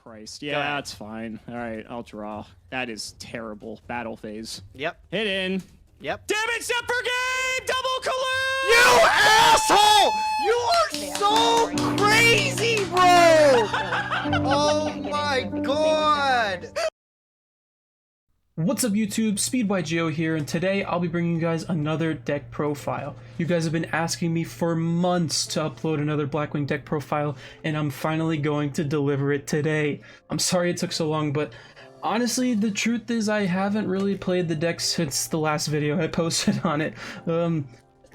Christ. Yeah, that's fine. All right, I'll draw. That is terrible. Battle phase. Yep. Hit in. Yep. Damage set per game! Double collude! You asshole! You are so crazy, bro! Oh my god! What's up YouTube, SpeedYGO here, and today I'll be bringing you guys another deck profile. You guys have been asking me for months to upload another Blackwing deck profile, and I'm finally going to deliver it today. I'm sorry it took so long, but honestly, the truth is I haven't really played the deck since the last video I posted on it.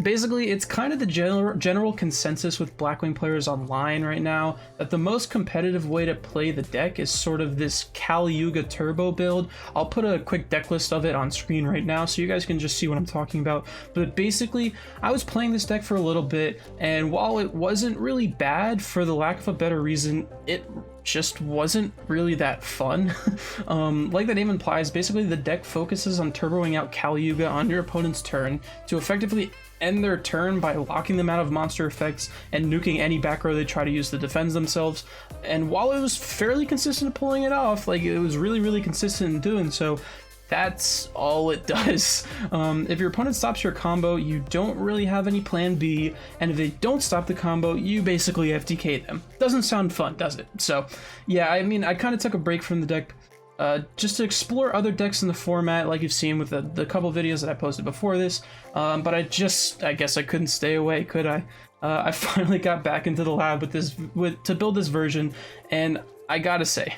Basically, it's kind of the general consensus with Blackwing players online right now that the most competitive way to play the deck is sort of this Kali-Yuga turbo build. I'll put a quick deck list of it on screen right now so you guys can just see what I'm talking about. But basically, I was playing this deck for a little bit, and while it wasn't really bad, for the lack of a better reason, it just wasn't really that fun. Like the name implies, basically the deck focuses on turboing out Kali-Yuga on your opponent's turn to effectively end their turn by locking them out of monster effects and nuking any back row they try to use to defend themselves. And while it was fairly consistent at pulling it off, like it was really consistent in doing so, that's all it does. If your opponent stops your combo, you don't really have any plan B, and if they don't stop the combo, you basically FTK them. Doesn't sound fun, does it? So yeah, I mean, I kind of took a break from the deck just to explore other decks in the format, like you've seen with the couple videos that I posted before this, but I guess I couldn't stay away, could I? I finally got back into the lab to build this version, and I gotta say,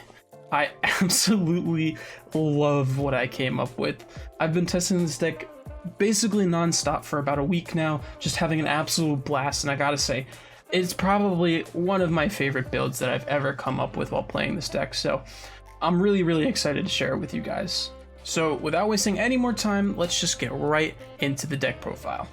I absolutely love what I came up with. I've been testing this deck basically non-stop for about a week now, just having an absolute blast, and I gotta say, it's probably one of my favorite builds that I've ever come up with while playing this deck, so I'm really excited to share it with you guys. So without wasting any more time, let's just get right into the deck profile.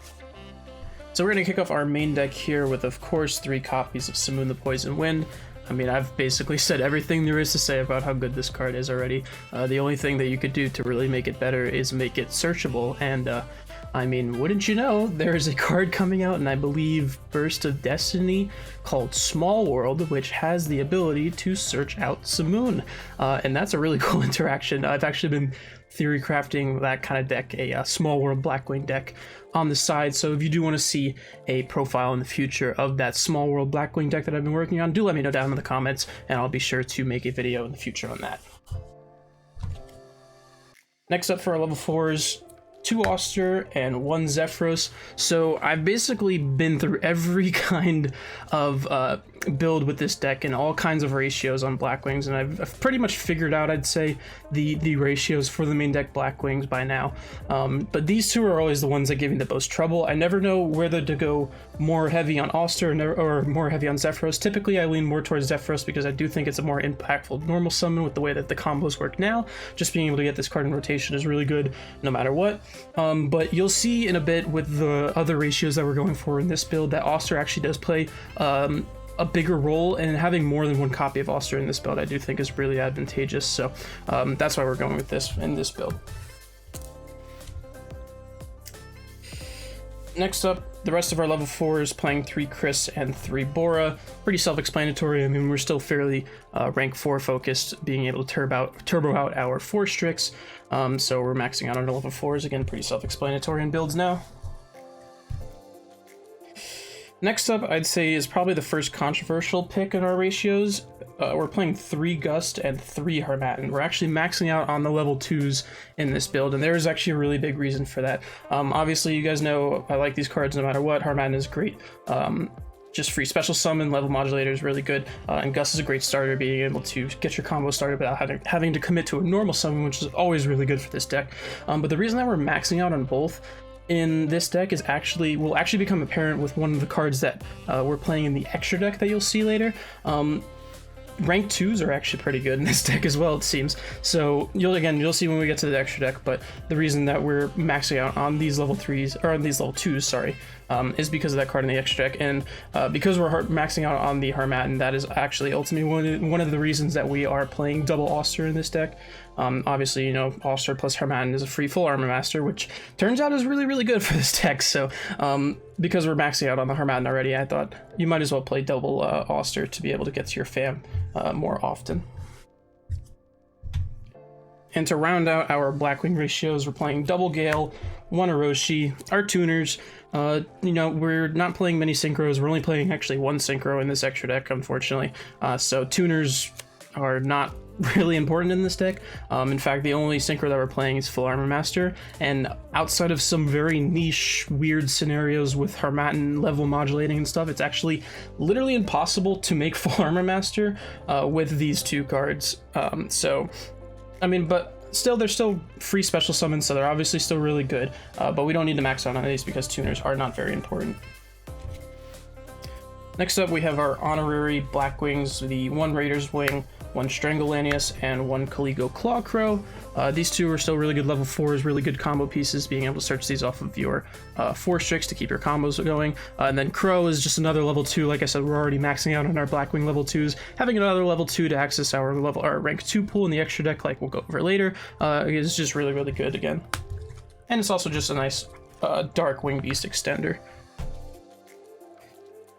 So we're going to kick off our main deck here with, of course, 3 copies of Simoon the Poison Wind. I mean, I've basically said everything there is to say about how good this card is already. The only thing that you could do to really make it better is make it searchable, and I mean, wouldn't you know, there is a card coming out in, I believe, Burst of Destiny called Small World, which has the ability to search out Simoon, and that's a really cool interaction. I've actually been theory crafting that kind of deck, a Small World Blackwing deck on the side, so if you do want to see a profile in the future of that Small World Blackwing deck that I've been working on, do let me know down in the comments, and I'll be sure to make a video in the future on that. Next up for our level 4s, 2 Auster and 1 Zephyros. So I've basically been through every kind of build with this deck and all kinds of ratios on Blackwings, and I've pretty much figured out, I'd say, the ratios for the main deck Blackwings by now. But these 2 are always the ones that give me the most trouble. I never know whether to go more heavy on Auster or more heavy on Zephyros. Typically I lean more towards Zephyros because I do think it's a more impactful normal summon with the way that the combos work now. Just being able to get this card in rotation is really good no matter what. But you'll see in a bit with the other ratios that we're going for in this build that Auster actually does play a bigger role, and having more than 1 copy of Auster in this build I do think is really advantageous, so that's why we're going with this in this build. Next up, the rest of our level 4s playing 3 Chris and 3 Bora. Pretty self-explanatory. I mean, we're still fairly rank 4 focused, being able to turbo out our 4 Strix, so we're maxing out on our level 4s, again, pretty self-explanatory in builds now. Next up, I'd say, is probably the first controversial pick in our ratios. We're playing 3 Gust and 3 Harmattan. We're actually maxing out on the level 2s in this build, and there's actually a really big reason for that. Obviously, you guys know I like these cards no matter what. Harmattan is great. Just free special summon, level modulator is really good, and Gust is a great starter, being able to get your combo started without having to commit to a normal summon, which is always really good for this deck. But the reason that we're maxing out on both in this deck is will actually become apparent with one of the cards that we're playing in the extra deck that you'll see later. Rank 2s are actually pretty good in this deck as well, it seems. So you'll see when we get to the extra deck, but the reason that we're maxing out on these level 3s, or on these level 2s, sorry, is because of that card in the extra deck, and because we're maxing out on the Harmattan, that is actually ultimately one of the reasons that we are playing double Auster in this deck. Obviously, you know, Auster plus Harmattan is a free full armor master, which turns out is really good for this deck, so because we're maxing out on the Harmattan already, I thought you might as well play double Auster to be able to get to your fam more often. And to round out our Blackwing ratios, we're playing double Gale, one Orochi, our tuners. You know, we're not playing many synchros. We're only playing actually one synchro in this extra deck, unfortunately. So tuners are not really important in this deck. In fact, the only synchro that we're playing is Full Armor Master, and outside of some very niche, weird scenarios with Harmattan level modulating and stuff, it's actually literally impossible to make Full Armor Master with these two cards. So, I mean, but still, they're still free special summons, so they're obviously still really good, but we don't need to max out on these because tuners are not very important. Next up, we have our honorary Blackwings, the one Raider's Wing, one Strangolanius, and one Caligo Clawcrow. These two are still really good level 4s, really good combo pieces, being able to search these off of your 4-strix to keep your combos going. And then Crow is just another level 2. Like I said, we're already maxing out on our Blackwing level 2s. Having another level 2 to access our rank 2 pool in the extra deck, like we'll go over later, is just really, really good again. And it's also just a nice Dark Wing Beast extender.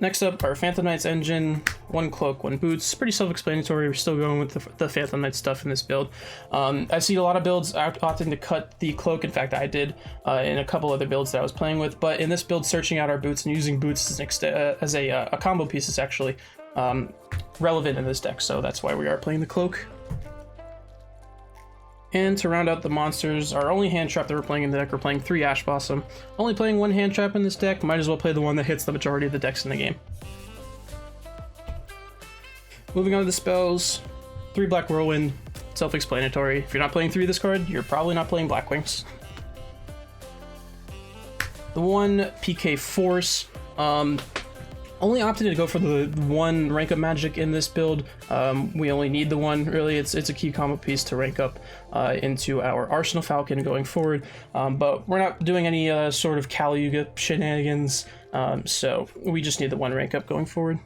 Next up, our Phantom Knights engine, one Cloak, one Boots. Pretty self-explanatory. We're still going with the Phantom Knight stuff in this build. I see a lot of builds opting to cut the Cloak. In fact, I did in a couple other builds that I was playing with. But in this build, searching out our Boots and using Boots as a combo piece is actually relevant in this deck. So that's why we are playing the Cloak. And to round out the monsters, our only hand trap that we're playing in the deck, we're playing 3 Ash Blossom. Only playing one hand trap in this deck, might as well play the one that hits the majority of the decks in the game. Moving on to the spells, 3 Black Whirlwind, self-explanatory. If you're not playing 3 of this card, you're probably not playing Blackwings. The 1 PK Force, only opted to go for the 1 rank up magic in this build. We only need the 1, really. It's a key combo piece to rank up into our Arsenal Falcon going forward. But we're not doing any sort of Kali Yuga shenanigans, so we just need the 1 rank up going forward.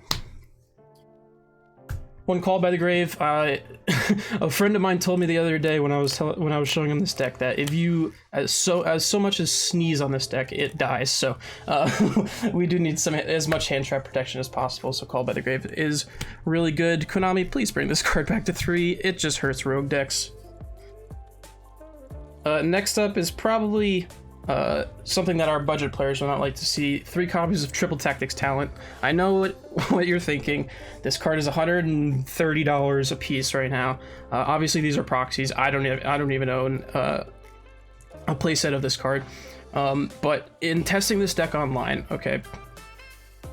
1 Call by the Grave. A friend of mine told me the other day when I was showing him this deck that if you as so much as sneeze on this deck, it dies. So we do need as much hand trap protection as possible. So Call by the Grave is really good. Konami, please bring this card back to 3. It just hurts rogue decks. Next up is probably something that our budget players will not like to see. 3 copies of Triple Tactics Talent. I know what you're thinking. This card is $130 a piece right now. Obviously these are proxies. I don't even own a playset of this card. But in testing this deck online, okay,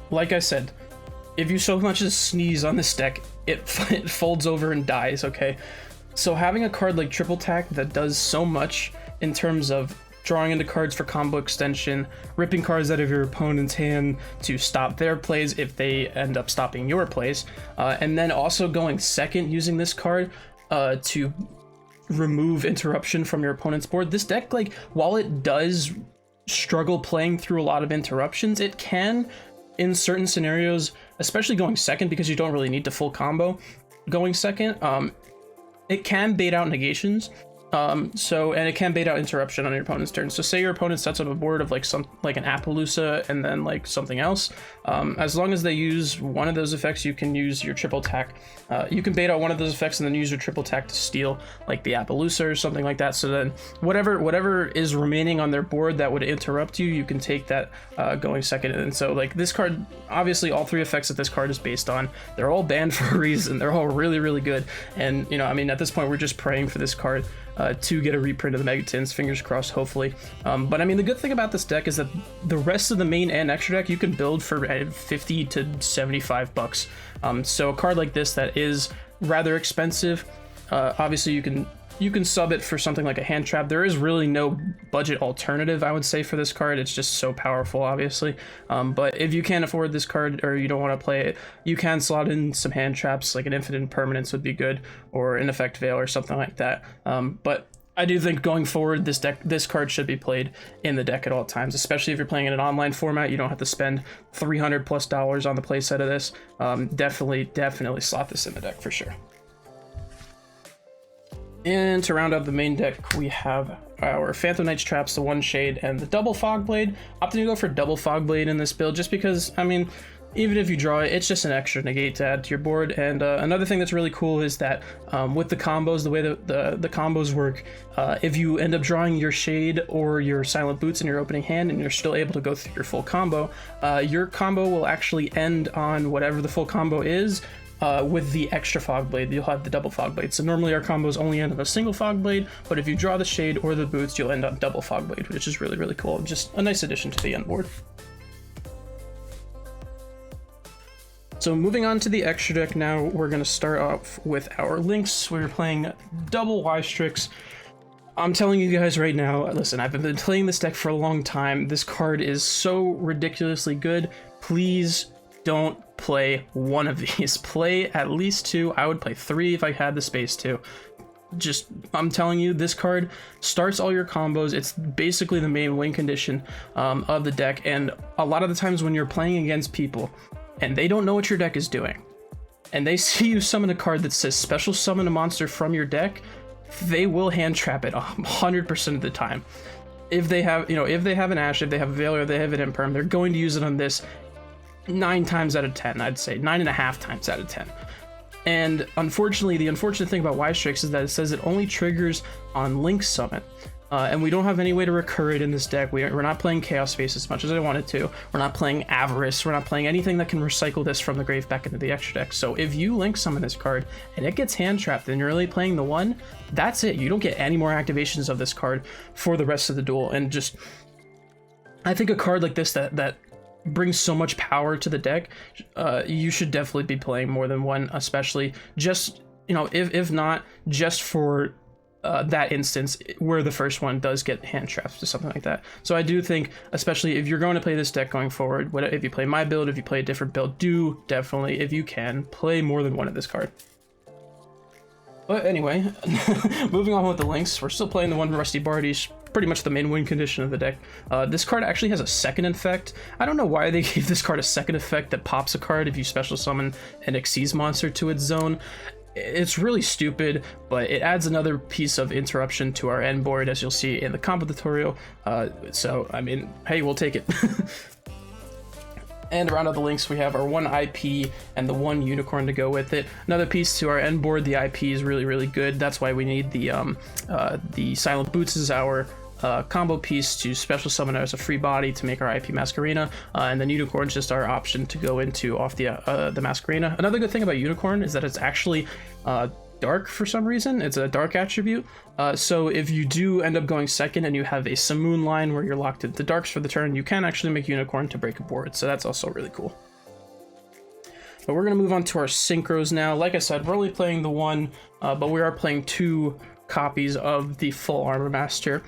like I said, if you so much as sneeze on this deck, it folds over and dies, okay? So having a card like Triple Tack that does so much in terms of drawing into cards for combo extension, ripping cards out of your opponent's hand to stop their plays if they end up stopping your plays, and then also going second using this card to remove interruption from your opponent's board. This deck, like, while it does struggle playing through a lot of interruptions, it can, in certain scenarios, especially going second because you don't really need to full combo going second, it can bait out negations. And it can bait out interruption on your opponent's turn. So say your opponent sets up a board of like an Appaloosa and then like something else. As long as they use one of those effects, you can use your Triple Tack. You can bait out one of those effects and then use your Triple Tack to steal like the Appaloosa or something like that. So then whatever is remaining on their board that would interrupt you, you can take that going second. And so like this card, obviously all 3 effects that this card is based on, they're all banned for a reason. They're all really, really good. And you know, I mean, at this point, we're just praying for this card to get a reprint of the Megatins, fingers crossed, hopefully. But I mean, the good thing about this deck is that the rest of the main and extra deck you can build for 50 to 75 bucks. So a card like this that is rather expensive, obviously you can sub it for something like a hand trap. There is really no budget alternative, I would say, for this card. It's just so powerful, obviously. But if you can't afford this card or you don't want to play it, you can slot in some hand traps, like an Infinite Impermanence would be good, or an Effect Veil or something like that. But I do think going forward, this card should be played in the deck at all times, especially if you're playing in an online format. You don't have to spend $300+ on the playset of this. Definitely slot this in the deck for sure. And to round out the main deck, we have our Phantom Knights traps, the 1 Shade, and the double Fog Blade. Opting to go for double Fog Blade in this build just because, I mean, even if you draw it, it's just an extra negate to add to your board. And another thing that's really cool is that with the combos, the way that the combos work, if you end up drawing your Shade or your Silent Boots in your opening hand and you're still able to go through your combo will actually end on whatever the full combo is. With the extra Fog Blade, you'll have the double Fog Blade. So normally our combos only end on a single Fog Blade, but if you draw the Shade or the Boots, you'll end on double Fog Blade, which is really, really cool. Just a nice addition to the end board. So moving on to the extra deck now, we're going to start off with our links. We're playing double Y-Strix. I'm telling you guys right now, listen, I've been playing this deck for a long time. This card is so ridiculously good. Please don't play one of these. Play at least 2. I would play 3 if I had the space to. Just, I'm telling you, this card starts all your combos. It's basically the main win condition of the deck, and a lot of the times when you're playing against people and they don't know what your deck is doing, and they see you summon a card that says special summon a monster from your deck, they will hand trap it 100% of the time. If they have, if they have an Ash, if they have a Veil, or they have an Imperm, they're going to use it on this 9 times out of 10, I'd say 9.5 times out of 10. And unfortunately, the unfortunate thing about Y-Strix is that it says it only triggers on Link Summon. And we don't have any way to recur it in this deck. We're not playing Chaos Face as much as I wanted to. We're not playing Avarice. We're not playing anything that can recycle this from the grave back into the extra deck. So if you Link Summon this card and it gets hand trapped and you're only playing the 1, that's it. You don't get any more activations of this card for the rest of the duel. And just, I think a card like this that brings so much power to the deck, you should definitely be playing more than 1, especially just, if not just for that instance where the first one does get hand trapped or something like that. So I do think, especially if you're going to play this deck going forward, if you play my build, if you play a different build, do definitely, if you can, play more than 1 of this card. But anyway, moving on with the links, we're still playing the 1 Rusty Bardiche, pretty much the main win condition of the deck. This card actually has a second effect. I don't know why they gave this card a second effect that pops a card if you special summon an Xyz monster to its zone. It's really stupid, but it adds another piece of interruption to our end board, as you'll see in the combo tutorial. So, I mean, hey, we'll take it. And around other links, we have our 1 IP and the 1 Unicorn to go with it. Another piece to our end board, the IP is really, really good. That's why we need the Silent Boots as our combo piece to special summon as a free body to make our IP Masquerena, and then Unicorn's just our option to go into off the Masquerena. Another good thing about Unicorn is that it's actually dark for some reason. It's a dark attribute, so if you do end up going second and you have a Simoon line where you're locked into darks for the turn, you can actually make Unicorn to break a board, so that's also really cool. But we're going to move on to our synchros now. Like I said, we're only playing the 1, but we are playing 2 copies of the full Armor Master.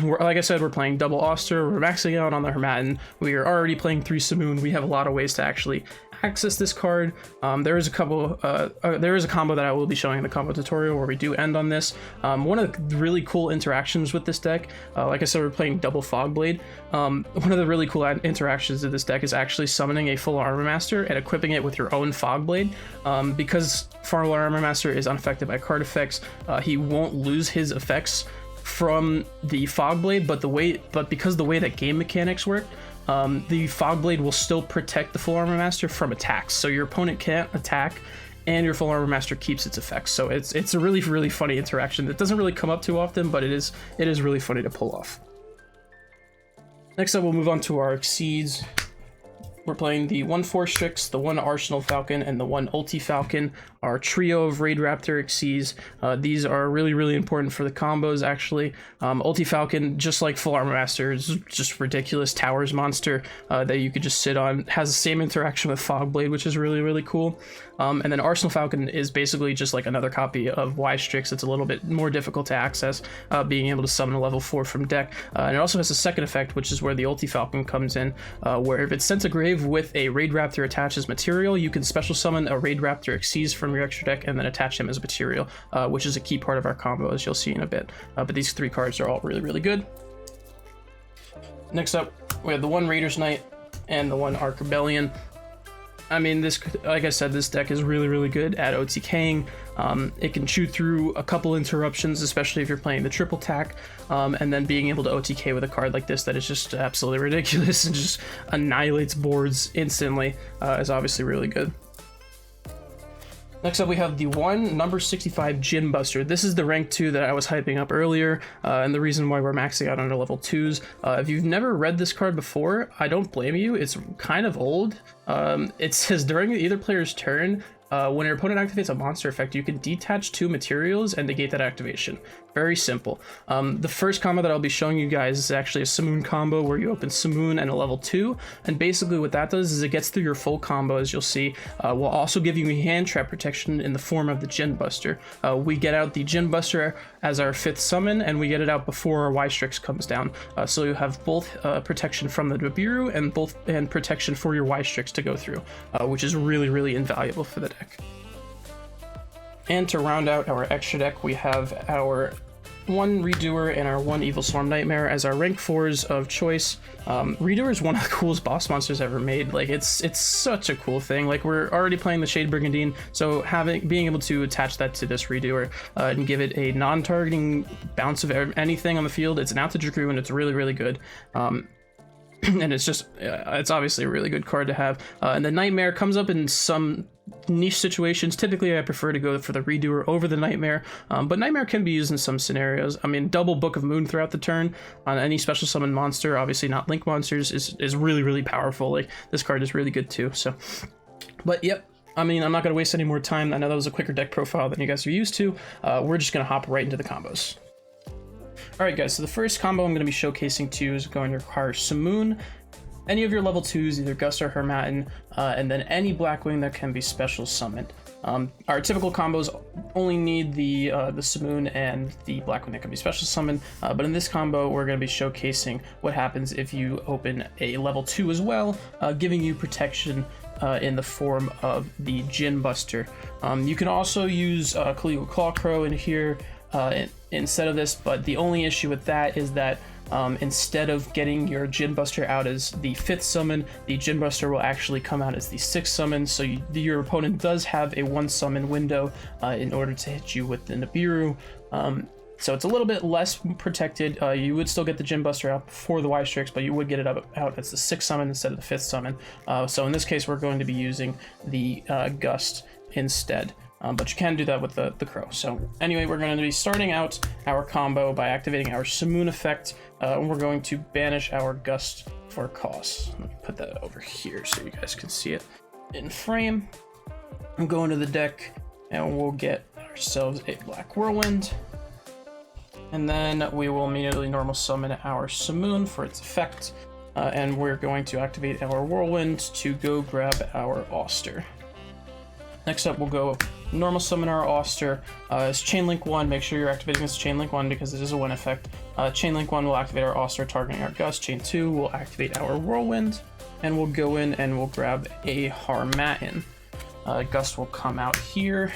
Like I said, we're playing double Auster, we're maxing out on the Hermatin, we are already playing 3 Simoon. We have a lot of ways to actually access this card. There is a combo that I will be showing in the combo tutorial where we do end on this. One of the really cool interactions with this deck, like I said, we're playing double Fog Blade. One of the really cool interactions of this deck is actually summoning a full Armor Master and equipping it with your own Fog Blade. Because full Armor Master is unaffected by card effects, he won't lose his effects from the Fog Blade, but because the way that game mechanics work, the Fog Blade will still protect the full Armor Master from attacks. So your opponent can't attack, and your full Armor Master keeps its effects. So it's a really, really funny interaction that doesn't really come up too often, but it is really funny to pull off. Next up, we'll move on to our Xyz. We're playing the 1 Force Strix, the 1 Arsenal Falcon, and the 1 Ulti Falcon, our trio of Raid Raptor Xyz. These are really, really important for the combos, actually. Ulti Falcon, just like Full Armor Master, is just ridiculous towers monster that you could just sit on. Has the same interaction with Fog Blade, which is really, really cool. And then Arsenal Falcon is basically just like another copy of Y-Strix. It's a little bit more difficult to access, being able to summon a level 4 from deck. And it also has a second effect, which is where the Ulti Falcon comes in, where if it's sent to grave with a Raid Raptor attached as material, you can special summon a Raid Raptor Xyz from your extra deck and then attach him as material, which is a key part of our combo, as you'll see in a bit. But these 3 cards are all really, really good. Next up, we have the 1 Raiders Knight and the 1 Ark Rebellion. I mean, this, like I said, this deck is really good at OTKing. It can chew through a couple interruptions, especially if you're playing the triple tack, and then being able to OTK with a card like this that is just absolutely ridiculous and just annihilates boards instantly is obviously really good. Next up, we have the number 65 Gin Buster. This is the rank 2 that I was hyping up earlier, and the reason why we're maxing out on our level 2s. If you've never read this card before, I don't blame you. It's kind of old. It says during either player's turn, when your opponent activates a monster effect, you can detach 2 materials and negate that activation. Very simple. The first combo that I'll be showing you guys is actually a Simoon combo where you open Simoon and a level 2, and basically what that does is it gets through your full combo, as you'll see, while also giving you hand trap protection in the form of the Gin Buster. We get out the Gin Buster as our 5th summon, and we get it out before our Y-Strix comes down. So you have both protection from the Nibiru and protection for your Y-Strix to go through, which is really invaluable for the deck. And to round out our extra deck, we have our 1 Redoer and our 1 Evil Swarm Nightmare as our rank 4s of choice. Redoer is one of the coolest boss monsters ever made. Like, it's such a cool thing. Like, we're already playing the Shade Brigandine, so being able to attach that to this Redoer and give it a non-targeting bounce of anything on the field. It's an outage crew and it's really good. And it's obviously a really good card to have. And the Nightmare comes up in some niche situations. Typically I prefer to go for the Redoer over the Nightmare, but Nightmare can be used in some scenarios. I mean, double Book of Moon throughout the turn on any special summon monster, obviously not Link monsters, is really powerful. Like, this card is really good too. So, but yep, I mean, I'm not going to waste any more time. I know that was a quicker deck profile than you guys are used to. We're just going to hop right into the combos. Alright guys, so the first combo I'm going to be showcasing to you is going to require Simoon, any of your level 2s, either Gust or Hermatin, and then any Blackwing that can be special summoned. Our typical combos only need the Simoon and the Blackwing that can be special summoned, but in this combo we're going to be showcasing what happens if you open a level 2 as well, giving you protection in the form of the Gin Buster. You can also use Caligula Clawcrow in here instead of this, but the only issue with that is that instead of getting your Gin Buster out as the 5th summon, the Gin Buster will actually come out as the 6th summon, so your opponent does have a 1 summon window in order to hit you with the Nibiru. So it's a little bit less protected. You would still get the Gin Buster out before the Y-Strix, but you would get it out as the 6th summon instead of the 5th summon. So in this case, we're going to be using the Gust instead. But you can do that with the Crow. So anyway, we're going to be starting out our combo by activating our Simoon effect, and we're going to banish our Gust for cost. Let me put that over here so you guys can see it in frame. I'm going to the deck, and we'll get ourselves a Black Whirlwind. And then we will immediately normal summon our Simoon for its effect, and we're going to activate our Whirlwind to go grab our Auster. Next up, we'll go normal summon our Auster. It's Chainlink 1. Make sure you're activating this Chainlink 1 because it is a 1 effect. Chainlink 1 will activate our Auster, targeting our Gust. Chain 2 will activate our Whirlwind, and we'll go in and we'll grab a Harmattan. Gust will come out here,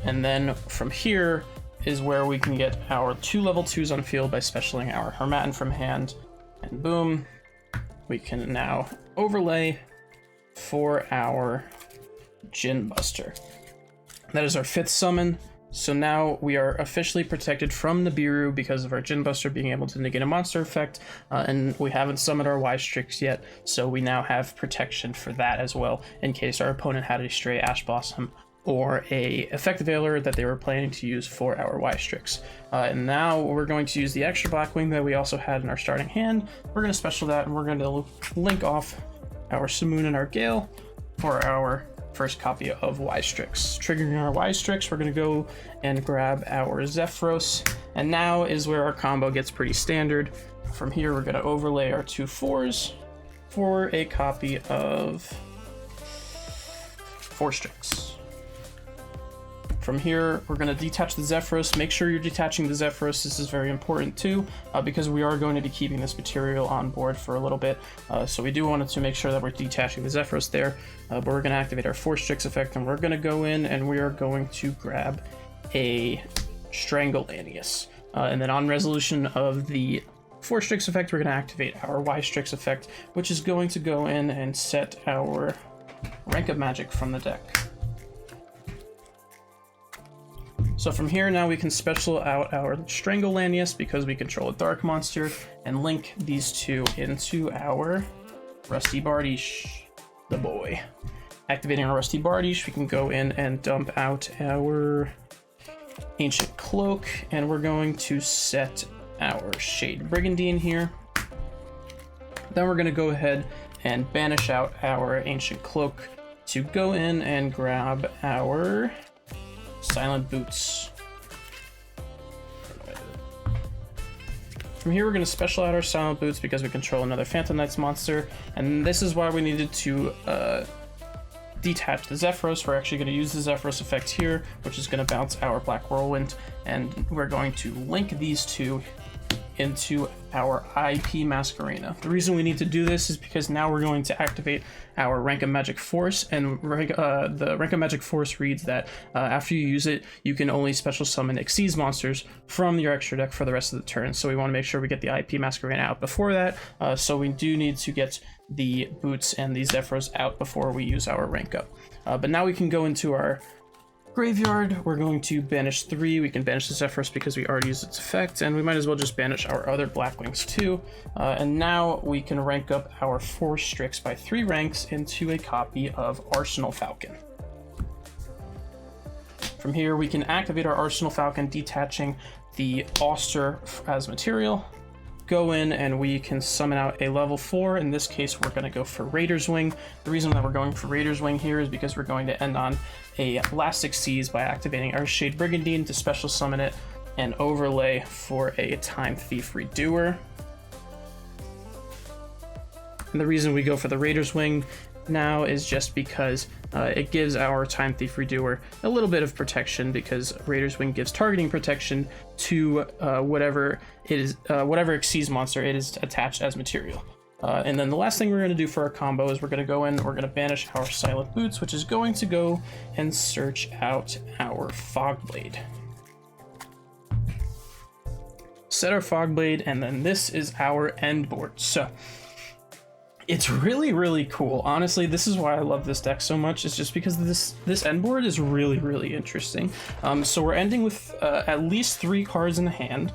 and then from here is where we can get our 2 level 2s on field by specialing our Harmattan from hand, and boom, we can now overlay for our Gin Buster. That is our 5th summon, so now we are officially protected from Nibiru because of our Gin Buster being able to negate a monster effect, and we haven't summoned our Y-Strix yet, so we now have protection for that as well, in case our opponent had a stray Ash Blossom or a effective veiler that they were planning to use for our Y-Strix. And now we're going to use the extra Blackwing that we also had in our starting hand. We're going to special that, and we're going to link off our Simoon and our Gale for our first copy of Y-Strix. Triggering our Y-Strix, we're going to go and grab our Zephyros, and now is where our combo gets pretty standard. From here, we're going to overlay our 2 4s for a copy of 4-Strix. From here, we're going to detach the Zephyros. Make sure you're detaching the Zephyros. This is very important too, because we are going to be keeping this material on board for a little bit. So we do want to make sure that we're detaching the Zephyros there, but we're going to activate our 4-Strix effect, and we're going to go in and we are going to grab a Strangle Lanius. And then on resolution of the 4-Strix effect, we're going to activate our Y-Strix effect, which is going to go in and set our Rank Up Magic from the deck. So from here now we can special out our Strangle Lanius because we control a dark monster, and link these two into our Rusty Bardiche, the boy. Activating our Rusty Bardiche, we can go in and dump out our Ancient Cloak, and we're going to set our Shade Brigandine here. Then we're going to go ahead and banish out our Ancient Cloak to go in and grab our Silent Boots. From here we're going to special out our Silent Boots because we control another Phantom Knights monster, and this is why we needed to detach the Zephyros. We're actually going to use the Zephyros effect here, which is going to bounce our Black Whirlwind, and we're going to link these two into our IP Masquerena. The reason we need to do this is because now we're going to activate our Rank of Magic Force, and the Rank of Magic Force reads that after you use it, you can only special summon Xyz monsters from your extra deck for the rest of the turn. So we want to make sure we get the IP Masquerena out before that, so we do need to get the Boots and the Zephyros out before we use our Rank Up. But now we can go into our graveyard. We're going to banish 3. We can banish the Zephyros because we already used its effect, and we might as well just banish our other Blackwings too. And now we can rank up our 4 Strix by 3 ranks into a copy of Arsenal Falcon. From here we can activate our Arsenal Falcon, detaching the Auster as material. Go in and we can summon out a level 4. In this case, we're going to go for Raider's Wing. The reason that we're going for Raider's Wing here is because we're going to end on a last Xyz by activating our Shade Brigandine to special summon it and overlay for a Time Thief Redoer. And the reason we go for the Raider's Wing now is just because it gives our Time Thief Redoer a little bit of protection, because Raider's Wing gives targeting protection to whatever Xyz monster it is attached as material. And then the last thing we're going to do for our combo is we're going to go in, we're going to banish our Silent Boots, which is going to go and search out our Fogblade. Set our Fogblade, and then this is our end board. So it's really, really cool. Honestly, this is why I love this deck so much. It's just because this end board is really, really interesting. So we're ending with at least 3 cards in the hand,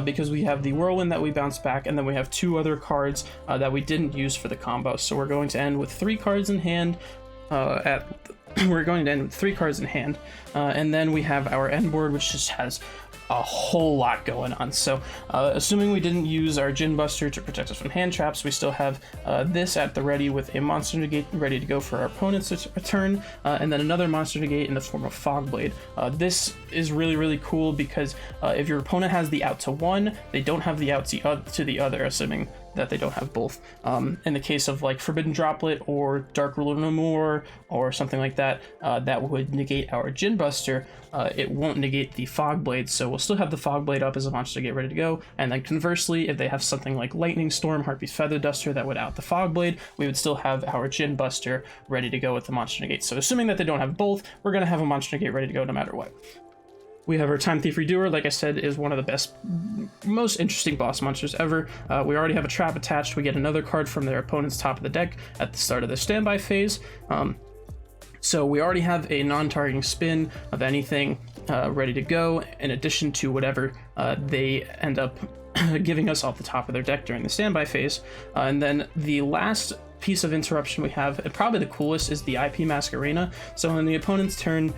because we have the Whirlwind that we bounce back, and then we have 2 other cards that we didn't use for the combo. So we're going to end with 3 cards in hand. We're going to end with 3 cards in hand, and then we have our end board, which just has a whole lot going on. So assuming we didn't use our Djinn Buster to protect us from hand traps, we still have this at the ready with a Monster Negate ready to go for our opponent's turn, and then another Monster Negate in the form of Fogblade. This is really, really cool because if your opponent has the out to one, they don't have the out to the other, assuming that they don't have both. In the case of like Forbidden Droplet or Dark Ruler No More or something like that, that would negate our Djinn Buster. It won't negate the Fogblade, so we'll still have the Fogblade up as a monster to get ready to go. And then conversely, if they have something like Lightning Storm, Harpy's Feather Duster that would out the Fogblade, we would still have our Djinn Buster ready to go with the monster negate. So assuming that they don't have both, we're going to have a monster negate ready to go no matter what. We have our Time Thief Redoer, like I said, is one of the best, most interesting boss monsters ever. We already have a trap attached. We get another card from their opponent's top of the deck at the start of the standby phase. So we already have a non-targeting spin of anything ready to go, in addition to whatever they end up giving us off the top of their deck during the standby phase. And then the last piece of interruption we have, and probably the coolest, is the IP Masquerena. So on the opponent's turn,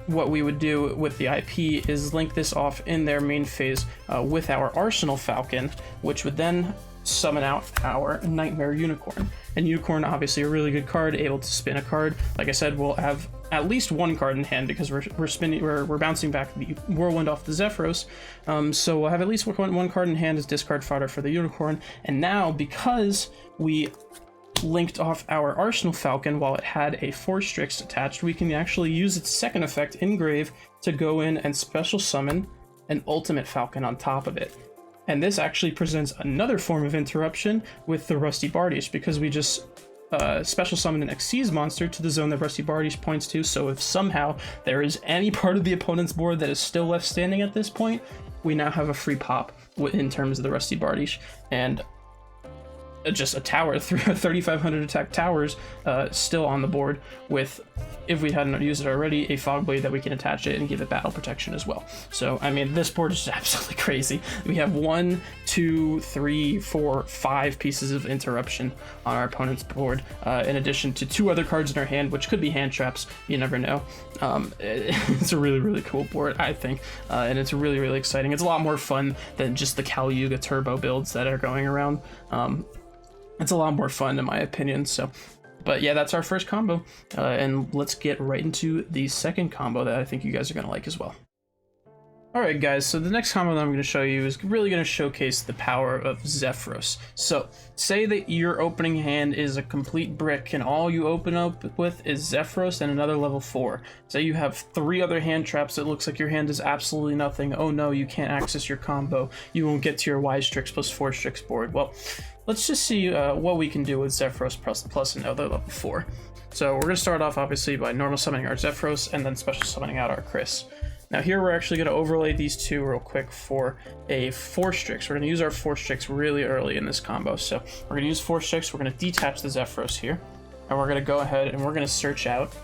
what we would do with the IP is link this off in their main phase with our Arsenal Falcon, which would then summon out our Nightmare Unicorn. And Unicorn, obviously a really good card, able to spin a card. Like I said, we'll have at least 1 card in hand because we're bouncing back the Whirlwind off the Zephyros. So we'll have at least one card in hand as discard fodder for the Unicorn. And now, because we linked off our Arsenal Falcon while it had a 4 Strix attached, we can actually use its second effect, Engrave, to go in and special summon an Ultimate Falcon on top of it. And this actually presents another form of interruption with the Rusty Bardiche, because we just special summon an Xyz monster to the zone that Rusty Bardiche points to. So if somehow there is any part of the opponent's board that is still left standing at this point, we now have a free pop in terms of the Rusty Bardiche. And just a tower, 3,500 attack towers still on the board with, if we hadn't used it already, a fog blade that we can attach it and give it battle protection as well. So I mean, this board is absolutely crazy. We have 1, 2, 3, 4, 5 pieces of interruption on our opponent's board, in addition to 2 other cards in our hand, which could be hand traps. You never know. It's a really cool board, I think, and it's really exciting. It's a lot more fun than just the Kali Yuga turbo builds that are going around. It's a lot more fun in my opinion. So, but yeah, that's our first combo, and let's get right into the second combo that I think you guys are gonna like as well. Alright guys, so the next combo that I'm going to show you is really going to showcase the power of Zephyros. So, say that your opening hand is a complete brick and all you open up with is Zephyros and another level 4. Say you have 3 other hand traps, it looks like your hand is absolutely nothing. Oh no, you can't access your combo. You won't get to your Y Strix plus 4 Strix board. Well, let's just see what we can do with Zephyros plus another level 4. So we're going to start off obviously by normal summoning our Zephyros and then special summoning out our Chris. Now here we're actually going to overlay these 2 real quick for a 4 Strix. We're going to use our 4 Strix really early in this combo. So we're going to use 4 Strix, we're going to detach the Zephyros here, and we're going to go ahead and we're going to search out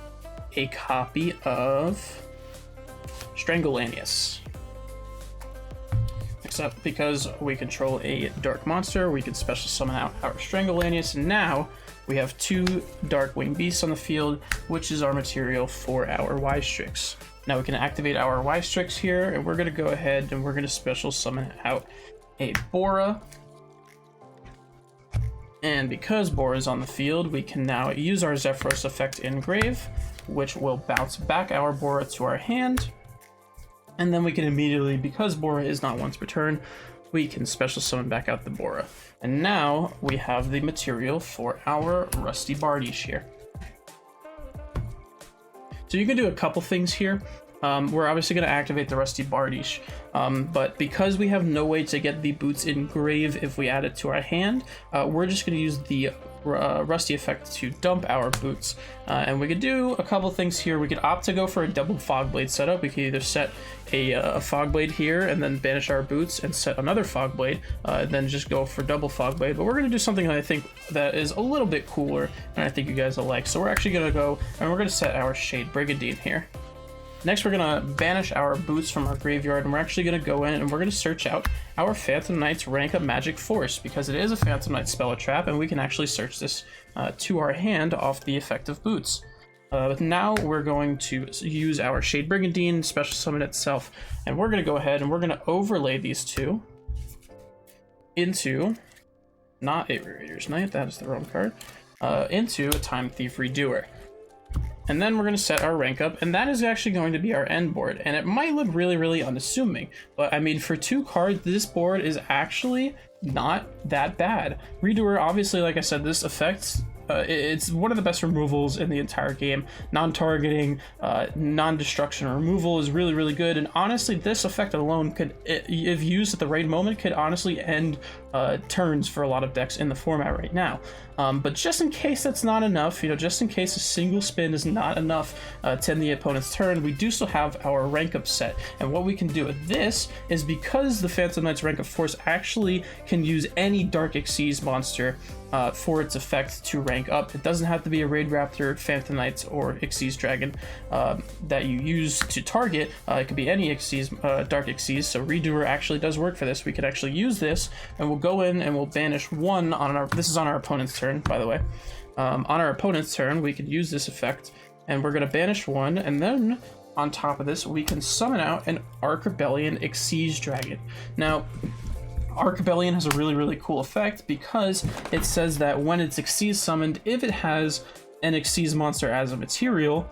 a copy of Strangulanius. Except because we control a dark monster, we can special summon out our Strangulanius, and now we have 2 Darkwing Beasts on the field, which is our material for our Y Strix. Now we can activate our Y Strix here, and we're going to go ahead and we're going to special summon out a Bora. And because Bora is on the field, we can now use our Zephyros effect Engrave, which will bounce back our Bora to our hand. And then we can immediately, because Bora is not once per turn, we can special summon back out the Bora. And now we have the material for our Rusty Bardiche here. So you can do a couple things here. We're obviously going to activate the Rusty Bardiche, but because we have no way to get the boots Engrave if we add it to our hand, we're just going to use the Rusty effect to dump our boots. And we could do a couple things here. We could opt to go for a double Fog Blade setup. We could either set a Fog Blade here and then banish our boots and set another Fog Blade, then just go for double Fog Blade. But we're going to do something that I think that is a little bit cooler and I think you guys will like. So we're actually going to go and we're going to set our Shade Brigandine here. Next, we're going to banish our boots from our graveyard, and we're actually going to go in and we're going to search out our Phantom Knight's Rank Up Magic Force, because it is a Phantom Knight spell trap, and we can actually search this to our hand off the effect of boots. But now we're going to use our Shade Brigandine, special summon itself, and we're going to go ahead and we're going to overlay these 2 into, not a Reader's Knight, that is the wrong card, into a Time Thief Redoer. And then we're going to set our rank up, and that is actually going to be our end board. And it might look really unassuming, but I mean, for 2 cards, this board is actually not that bad. Redoer, obviously, like I said, this affects it's one of the best removals in the entire game. Non-targeting, non-destruction removal is really good, and honestly this effect alone could, if used at the right moment, could honestly end turns for a lot of decks in the format right now. But just in case that's not enough, you know, just in case a single spin is not enough to end the opponent's turn, we do still have our rank up set. And what we can do with this is, because the Phantom Knight's Rank Up Force actually can use any Dark Xyz monster for its effect to rank up. It doesn't have to be a Raid Raptor, Phantom Knights, or Xyz Dragon that you use to target. It could be any Xyz, Dark Xyz, so Redoer actually does work for this. We could actually use this, and we'll go in and we'll banish 1 on our, this is on our opponent's turn, by the way. On our opponent's turn, we could use this effect, and we're going to banish 1, and then on top of this, we can summon out an Arc Rebellion Xyz Dragon. Now, Arc Rebellion has a really cool effect, because it says that when it's Xyz summoned, if it has an Xyz monster as a material,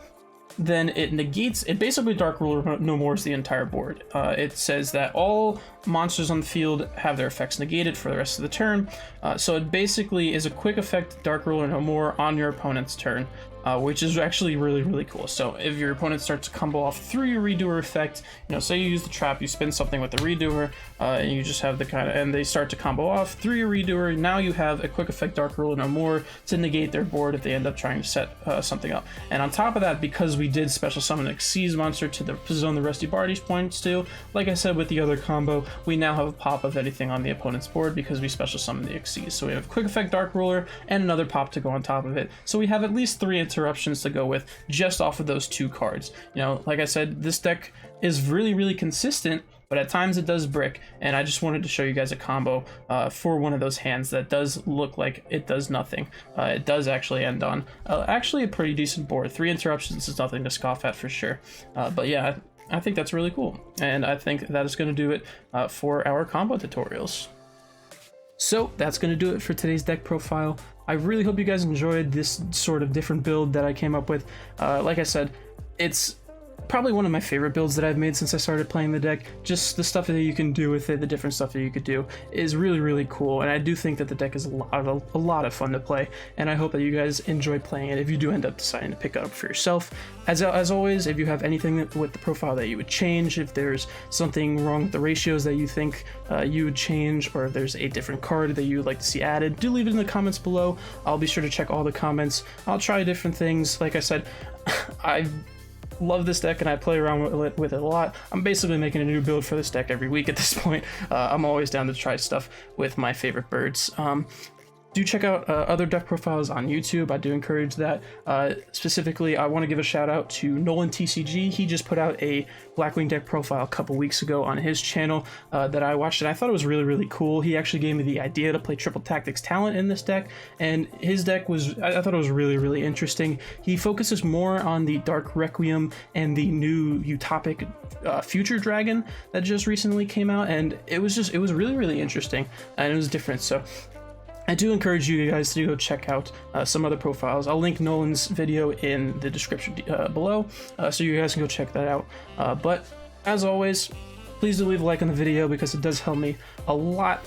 then it negates it. Basically, Dark Ruler no more is the entire board. It says that all monsters on the field have their effects negated for the rest of the turn. So it basically is a quick effect, Dark Ruler no more, on your opponent's turn. which is actually really cool. So if your opponent starts to combo off through your redoer effect, you know, say you use the trap, you spin something with the redoer, and you just have the kind of, and they start to combo off through your redoer, now you have a quick effect Dark Ruler no more to negate their board if they end up trying to set something up. And on top of that, because we did special summon an Xyz monster to the zone the Rusty Bardies points to, like I said with the other combo, we now have a pop of anything on the opponent's board because we special summoned the Xyz. So we have quick effect Dark Ruler and another pop to go on top of it. So we have at least 3 interruptions to go with just off of those 2 cards. You know, like I said, this deck is really consistent, but at times it does brick, and I just wanted to show you guys a combo for one of those hands that does look like it does nothing. It does actually end on actually a pretty decent board. 3 interruptions is nothing to scoff at for sure. But yeah, I think that's really cool, and I think that is going to do it for our combo tutorials. So that's going to do it for today's deck profile. I really hope you guys enjoyed this sort of different build that I came up with. Like I said, it's probably one of my favorite builds that I've made since I started playing the deck. Just the stuff that you can do with it, the different stuff that you could do is really cool, and I do think that the deck is a lot of fun to play, and I hope that you guys enjoy playing it if you do end up deciding to pick it up for yourself. As always, if you have anything with the profile that you would change, if there's something wrong with the ratios that you think you would change, or if there's a different card that you would like to see added, do leave it in the comments below. I'll be sure to check all the comments. I'll try different things. Like I said, I love this deck and I play around with it a lot. I'm basically making a new build for this deck every week at this point. I'm always down to try stuff with my favorite birds. Do check out other deck profiles on YouTube. I do encourage that. Specifically, I want to give a shout out to Nolan TCG. He just put out a Blackwing deck profile a couple weeks ago on his channel that I watched, and I thought it was really cool. He actually gave me the idea to play Triple Tactics Talent in this deck, and his deck was, I thought it was really interesting. He focuses more on the Dark Requiem and the new Utopic Future Dragon that just recently came out, and it was really interesting, and it was different. So I do encourage you guys to go check out some other profiles. I'll link Nolan's video in the description below, so you guys can go check that out. But as always, please do leave a like on the video because it does help me a lot.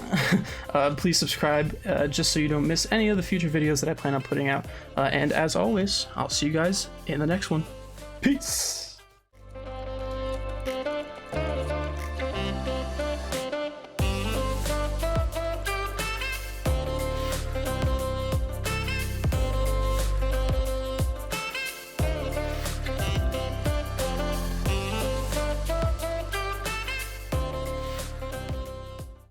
Please subscribe just so you don't miss any of the future videos that I plan on putting out. And as always, I'll see you guys in the next one. Peace!